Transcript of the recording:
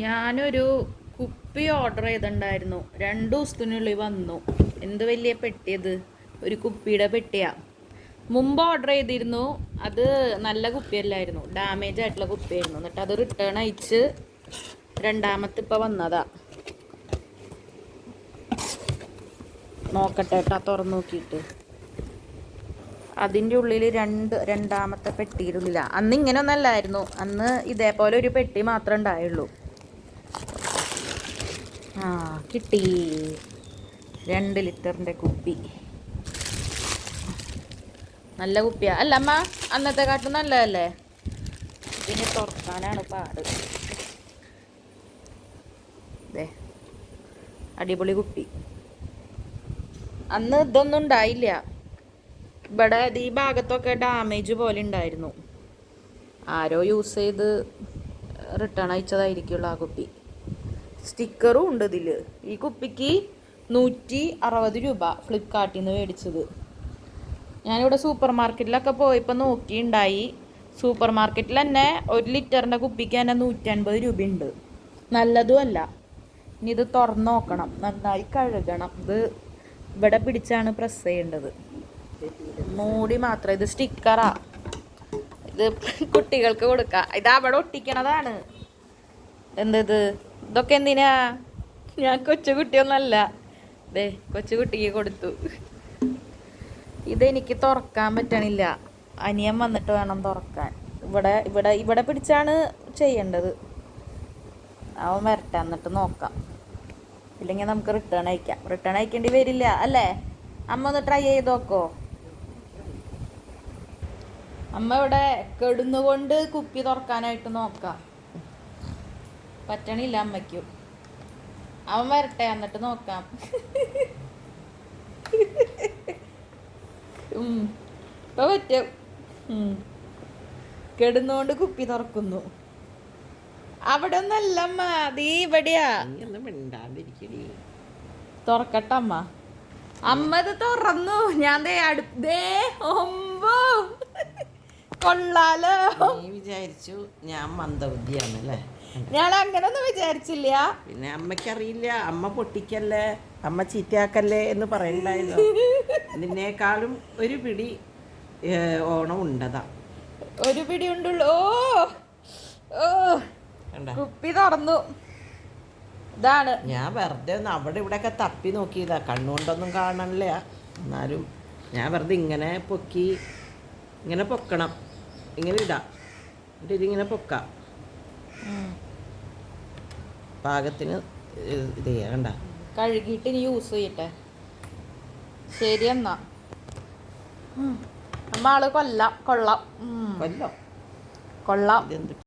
ഞാനൊരു കുപ്പി ഓർഡർ ചെയ്തിട്ടുണ്ടായിരുന്നു. 2 ദിവസത്തിനുള്ളിൽ വന്നു. എന്ത് വലിയ പെട്ടിയത്, ഒരു കുപ്പിയുടെ പെട്ടിയാ. മുമ്പ് ഓർഡർ ചെയ്തിരുന്നു, അത് നല്ല കുപ്പിയല്ലായിരുന്നു, ഡാമേജ് ആയിട്ടുള്ള കുപ്പിയായിരുന്നു. എന്നിട്ട് അത് റിട്ടേൺ അയച്ച് രണ്ടാമത്തെ ഇപ്പം വന്നതാ. നോക്കട്ടെ കേട്ടോ, തുറന്നു നോക്കിയിട്ട്. അതിൻ്റെ ഉള്ളിൽ രണ്ടാമത്തെ പെട്ടിയുടെ ഉള്ളിലാണ്. അന്ന് ഇങ്ങനെ ഒന്നല്ലായിരുന്നു, അന്ന് ഇതേപോലെ ഒരു പെട്ടി മാത്രമേ ഉണ്ടായുള്ളൂ. ആ കിട്ടി, 2 ലിറ്ററിൻ്റെ കുപ്പി. നല്ല കുപ്പിയാ അല്ല അമ്മ? അന്നത്തെ കാട്ടും നല്ലതല്ലേ? പിന്നെ തുറക്കാനാണ് പാട്. അടിപൊളി കുപ്പി. അന്ന് ഇതൊന്നും ഉണ്ടായില്ല. ഇവിടെ ഈ ഭാഗത്തൊക്കെ ഡാമേജ് പോലെ ഉണ്ടായിരുന്നു. ആരോ യൂസ് ചെയ്ത് റിട്ടേൺ അയച്ചതായിരിക്കുള്ളൂ ആ കുപ്പി. സ്റ്റിക്കറും ഉണ്ട് ഇതിൽ. ഈ കുപ്പിക്ക് 160 രൂപ ഫ്ലിപ്കാർട്ടിൽ നിന്ന് മേടിച്ചത്. ഞാനിവിടെ സൂപ്പർ മാർക്കറ്റിലൊക്കെ പോയപ്പോൾ നോക്കിയിട്ടുണ്ടായി. സൂപ്പർ മാർക്കറ്റിൽ തന്നെ 1 ലിറ്ററിൻ്റെ കുപ്പിക്ക് തന്നെ 150 രൂപയുണ്ട്. നല്ലതും അല്ല. ഇനി ഇത് തുറന്ന് നോക്കണം, നന്നായി കഴുകണം. ഇത് ഇവിടെ പിടിച്ചാണ് പ്രസ് ചെയ്യേണ്ടത്. മൂടി മാത്രം. ഇത് സ്റ്റിക്കറാ, ഇത് കുട്ടികൾക്ക് കൊടുക്കാം. ഇത് അവിടെ ഒട്ടിക്കണതാണ്. എന്തത് ഇതൊക്കെ എന്തിനാ? ഞാൻ കൊച്ചുകുട്ടിയൊന്നല്ല. കൊച്ചുകുട്ടിക്ക് കൊടുത്തു. ഇതെനിക്ക് തുറക്കാൻ പറ്റണില്ല. അനിയൻ വന്നിട്ട് വേണം തുറക്കാൻ. ഇവിടെ പിടിച്ചാണ് ചെയ്യേണ്ടത്. അവൻ വരട്ടെ, എന്നിട്ട് നോക്കാം. ഇല്ലെങ്കിൽ നമുക്ക് റിട്ടേൺ അയക്കാം. റിട്ടേൺ അയക്കേണ്ടി വരില്ല അല്ലേ? അമ്മ ഒന്ന് ട്രൈ ചെയ്ത് നോക്കോ. അമ്മ ഇവിടെ കെടുന്നുകൊണ്ട് കുപ്പി തുറക്കാനായിട്ട് നോക്കാം. പറ്റണില്ല അമ്മയ്ക്കും. അവൻ വരട്ടെ, എന്നിട്ട് നോക്കാം. ഇപ്പൊ പറ്റും. കെടുന്നോണ്ട് കുപ്പി തുറക്കുന്നു. അവിടെ ഒന്നല്ല അമ്മ, അതീ ഇവിടെയാ. തുറക്കട്ടെ അമ്മ. അമ്മ ഇത് തുറന്നു. ഞാൻ കൊള്ളാലോ. വിചാരിച്ചു ഞാൻ മന്ദബുദ്ധിയാണല്ലേ. ഞാൻ അങ്ങനൊന്നും വിചാരിച്ചില്ല. പിന്നെ അമ്മയ്ക്കറിയില്ല, അമ്മ പൊട്ടിക്കല്ലേ, അമ്മ ചീത്തയാക്കല്ലേ എന്ന് പറയണ്ടായിരുന്നു. നിന്നേക്കാളും ഒരു പിടി ഓണം ഉണ്ടതാ. ഒരു പിടി ഉണ്ടുള്ളൂ. ഓ കുപ്പി തുറന്നു. ഇതാണ്. ഞാൻ വെറുതെ ഒന്ന് അവിടെ ഇവിടെയൊക്കെ തപ്പി നോക്കിയതാ, കണ്ണുകൊണ്ടൊന്നും കാണണില്ല. എന്നാലും ഞാൻ വെറുതെ ഇങ്ങനെ പൊക്കി, ഇങ്ങനെ പൊക്കണം, ഇങ്ങനെ ഇടാം, എന്നിട്ട് ഇതിങ്ങനെ പൊക്കാം. പാകത്തിന് ഇത് ചെയ്യണ്ട. കഴുകിയിട്ട് ഇനി യൂസ് ചെയ്യട്ടെ. ശരി എന്നാ. നമ്മ ആള് കൊല്ലാം. കൊള്ളാം. കൊല്ലോ കൊള്ളാം.